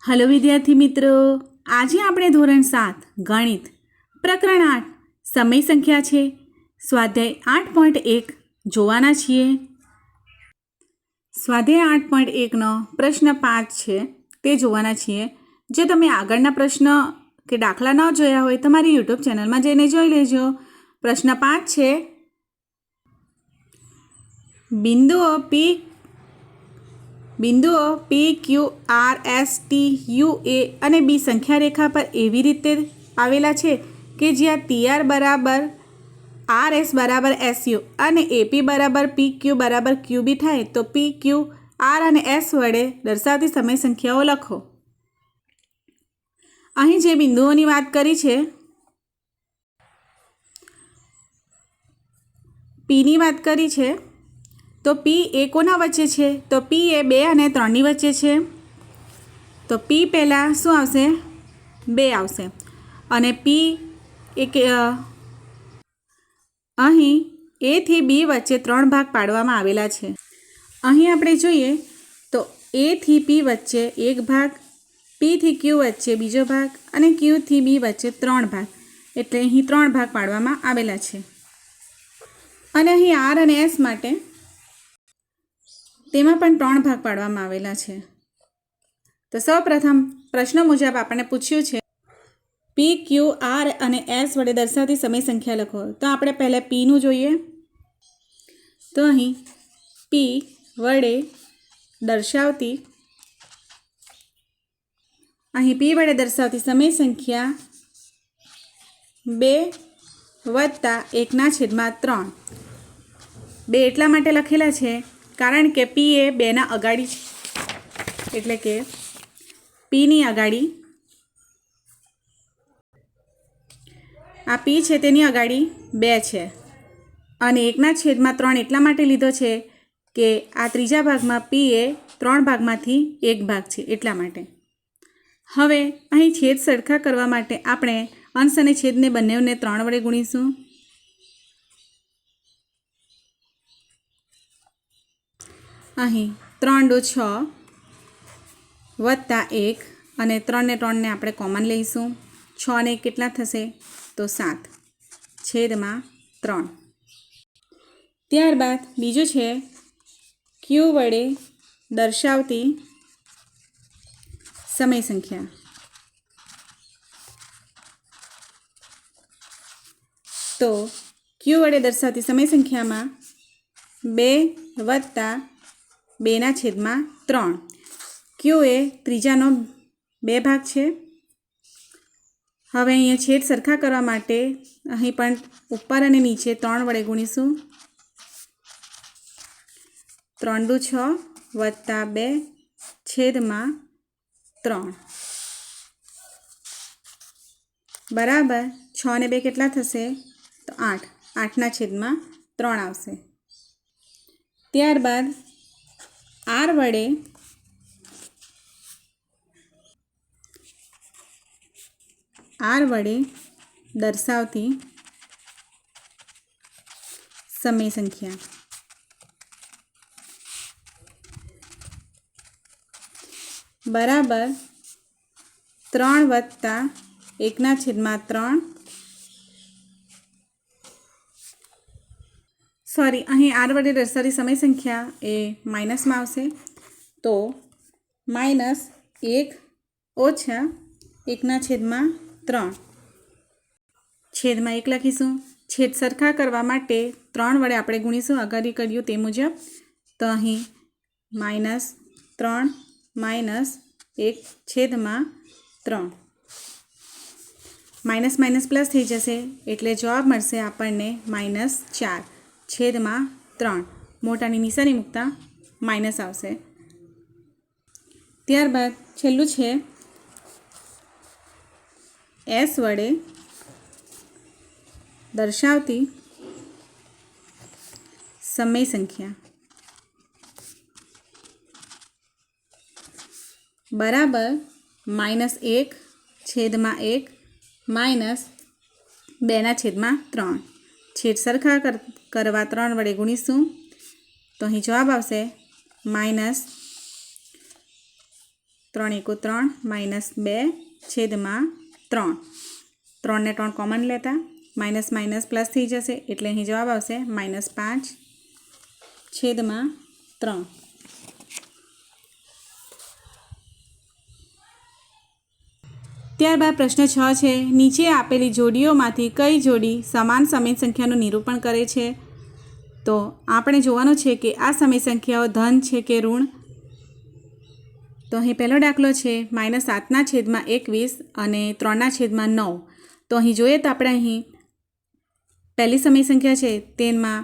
Hello विद्यार्थी मित्रों, आज આપણે ધોરણ 7 ગણિત પ્રકરણ 8 સમય સંખ્યા છે સ્વાધ્યાય 8.1 જોવાના છીએ। સ્વાધ્યાય 8.1 નો પ્રશ્ન 5 છે તે જોવાના છીએ। જો તમે આગળના પ્રશ્ન કે દાખલા ન જોયા હોય તો મારી YouTube ચેનલમાં જઈને જોઈ લેજો। પ્રશ્ન 5 છે, બિંદુઓ P, Q, R, S, T, U, A અને B સંખ્યા રેખા પર એવી રીતે આવેલા છે કે જ્યાં TR બરાબર RS બરાબર SU અને AP બરાબર PQ બરાબર QB થાય તો PQ, R અને S વડે દર્શાવતી સમય સંખ્યાઓ લખો। અહીં જે બિંદુઓની વાત કરી છે, Pની વાત કરી છે તો P એ કોના વચ્ચે છે? તો P એ 2 અને 3ની વચ્ચે છે। તો P પહેલાં શું આવશે? 2 આવશે અને P એક અહીં A થી B વચ્ચે 3 ભાગ પાડવામાં આવેલા છે। અહીં આપણે જોઈએ તો A થી P વચ્ચે એક ભાગ, P થી Q વચ્ચે બીજો ભાગ અને Q થી B વચ્ચે 3 ભાગ, એટલે અહીં 3 ભાગ પાડવામાં આવેલા છે। અને અહીં R અને S માટે તેમાં પણ 3 ભાગ પાડવામાં આવેલા છે। તો સૌપ્રથમ પ્રશ્ન મુજબ આપણને પૂછ્યું છે P, Q, R અને S વડે દર્શાવતી સમય સંખ્યા લખો। તો આપણે પહેલાં Pનું જોઈએ તો અહીં P વડે દર્શાવતી સમય સંખ્યા 2 + 1/3। 2 એટલા માટે લખેલા છે કારણ કે P એ 2ના અગાડી છે, એટલે કે Pની અગાડી આ P છે તેની અગાડી 2 છે અને 1/3 એટલા માટે લીધો છે કે આ ત્રીજા ભાગમાં P એ 3 ભાગમાંથી એક ભાગ છે એટલા માટે। હવે અહીં છેદ સરખા કરવા માટે આપણે અંશ અને છેદને બંનેને 3 વડે ગુણીશું। અહીં 3 × 6 + 1 અને 3 ને 3 ને આપણે કોમન લઈશું। 6 ને કેટલા થશે? તો 7/3। ત્યારબાદ બીજું છે Q વડે દર્શાવતી સમય સંખ્યા। તો Q વડે દર્શાવતી સમય સંખ્યામાં 2 + 2/3। Q એ ત્રીજાનો 2 ભાગ છે। હવે અહીંયા છેદ સરખા કરવા માટે અહીં પણ ઉપર અને નીચે 3 વડે ગુણીશું। 3 × 6 + 2/3 બરાબર 6 ને 2 કેટલા થશે? તો 8, 8/3 આવશે। ત્યારબાદ R વડે દર્શાવતી સમય સંખ્યા બરાબર 3 + 1/3। સોરી, અહીં R વડે દર્શાવતી સમય સંખ્યા એ માઇનસમાં આવશે, તો -1 - 1/3 છેદમાં 1 લખીશું। છેદ સરખા કરવા માટે 3 વડે આપણે ગુણીશું આગળ કર્યું તે મુજબ। તો અહીં -3 - 1/3 માઇનસ માઇનસ પ્લસ થઈ જશે એટલે જવાબ મળશે આપણને -4/3। મોટાની નિશાની મૂકતા માઇનસ આવશે। ત્યારબાદ છેલ્લું છે S વડે દર્શાવતી સમય સંખ્યા બરાબર -1/1 -2/3। છેદ સરખા કરવા 3 વડે ગુણીશું તો અહીં જવાબ આવશે 3 એકુ 3 માઇનસ 2 છેદમાં 3 3 ને 3 કોમન લેતા માઇનસ માઇનસ પ્લસ થઈ જશે એટલે અહીં જવાબ આવશે -5 છેદમાં 3। ત્યારબાદ પ્રશ્ન 6 છે, નીચે આપેલી જોડીઓમાંથી કઈ જોડી સમાન સમય સંખ્યાનું નિરૂપણ કરે છે? તો આપણે જોવાનું છે કે આ સમય સંખ્યાઓ ધન છે કે ઋણ। તો અહીં પહેલો દાખલો છે -7/21 અને 3/9। તો અહીં જોઈએ તો આપણે અહીં પહેલી સમય સંખ્યા છે તેમાં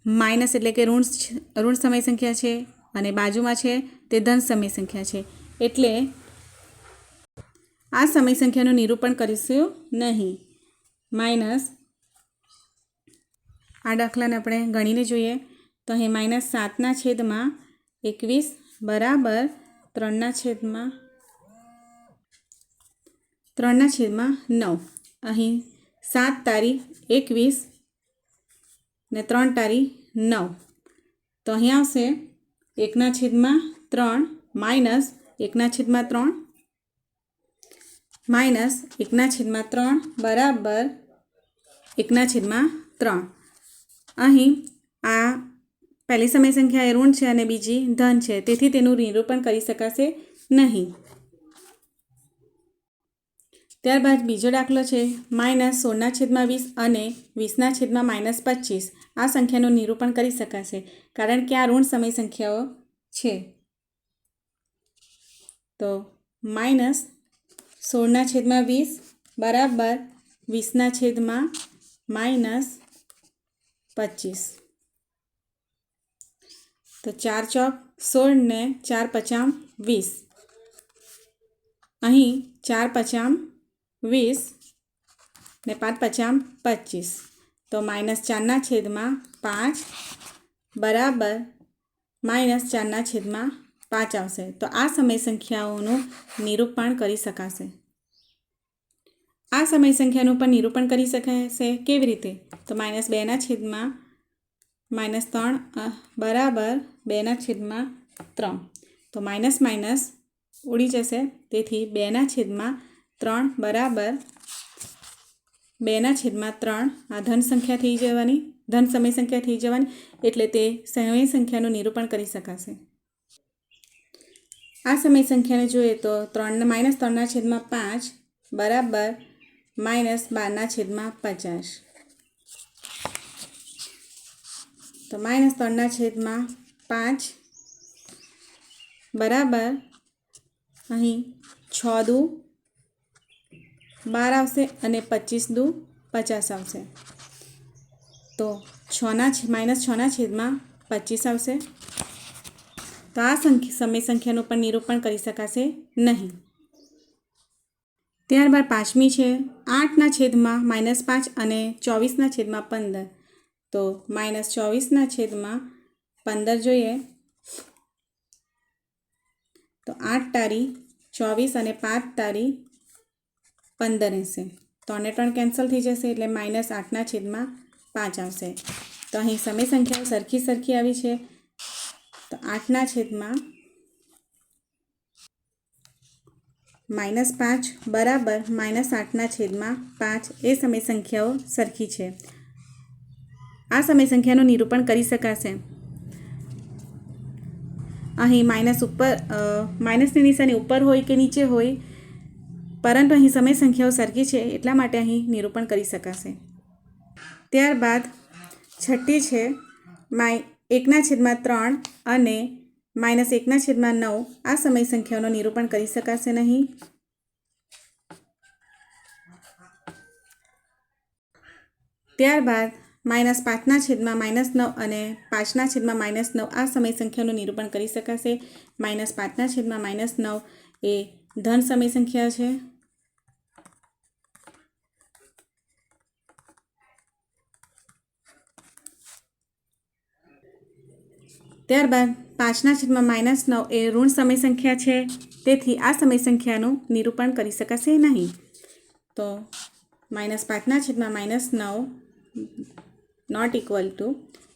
માઇનસ એટલે કે ઋણ સમય સંખ્યા છે અને બાજુમાં છે તે ધન સમય સંખ્યા છે, એટલે આ સમય સંખ્યાનું નિરૂપણ કરીશું નહીં। માઇનસ આ દાખલાને આપણે ગણીને જોઈએ તો અહીં -7/21 બરાબર 3/9। અહીં 7 તારીખ 21 ને 3 તારીખ 9, તો અહીં આવશે 1/3 માઇનસ 1/3 માઇનસ 1/3 બરાબર 1/3। અહીં આ પહેલી સમય સંખ્યા એ ઋણ છે અને બીજી ધન છે, તેથી તેનું નિરૂપણ કરી શકાશે નહીં। ત્યારબાદ બીજો દાખલો છે -16/20 અને 20/-25। આ સંખ્યાનું નિરૂપણ કરી શકાશે કારણ કે આ ઋણ સમય સંખ્યાઓ છે। તો -16/20 બરાબર 20/-25। તો 4 ચોક 16 ને 4 પચામ 20, અહીં 4 પચામ 20 ને 5 પચામ 25, તો -4/5 બરાબર -4/5 આવશે। તો આ સમય સંખ્યાઓનું નિરૂપણ કરી શકાશે। આ સમય સંખ્યાનું પણ નિરૂપણ કરી શકાશે કેવી રીતે? તો -2/3 બરાબર 2/3, તો માઇનસ માઇનસ ઉડી જશે, તેથી 2/3 બરાબર 2/3 આ ધન સંખ્યા થઈ જવાની, ધન સમય સંખ્યા થઈ જવાની, એટલે તે સમય સંખ્યાનું નિરૂપણ કરી શકાશે। આ સમય સંખ્યાને જોઈએ તો -3/5 બરાબર -12/50, તો -3/5 બરાબર અહીં 6 દુ 12 આવશે અને 25 દુ 50 આવશે, તો -6/25 આવશે। તો આ સમય સંખ્યાનું પણ નિરૂપણ કરી શકાશે નહીં। ત્યારબાદ પાંચમી છે 8/-5 અને 24/15। તો -24/15 જોઈએ તો 8 તારીખ 24 અને 5 તારીખ 15 રહેશે, તો 3 કેન્સલ થઈ જશે એટલે -8/5 આવશે। તો અહીં સમય સંખ્યાઓ સરખી આવી છે, તો 8/-5 બરાબર -8/5 એ સમય સંખ્યાઓ સરખી છે। આ સમય સંખ્યાનું નિરૂપણ કરી શકાશે। અહીં માઇનસની નિશાની ઉપર હોય કે નીચે હોય, પરંતુ અહીં સમય સંખ્યાઓ સરખી છે એટલા માટે અહીં નિરૂપણ કરી શકાશે। ત્યારબાદ છઠ્ઠી છે 1/3 અને -1/9। આ સમય સંખ્યાઓનું નિરૂપણ કરી શકાશે નહીં। ત્યારબાદ -5/-9 અને 5/-9 આ સમય સંખ્યાનું નિરૂપણ કરી શકાશે। -5/-9 એ ધન સમય સંખ્યા છે, ત્યારબાદ 5/-9 એ ઋણ સમય સંખ્યા છે, તેથી આ સમય સંખ્યાનું નિરૂપણ કરી શકાશે નહીં। તો -5/-9 નોટ ઇક્વલ ટુ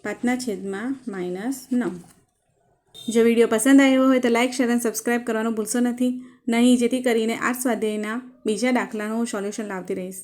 5/-9। જો વિડીયો પસંદ આવ્યો હોય તો લાઇક, શેર અને સબસ્ક્રાઈબ કરવાનું ભૂલશો નહીં, જેથી કરીને આ સ્વાધ્યાયના બીજા દાખલાનું સોલ્યુશન લાવતી રહીશ.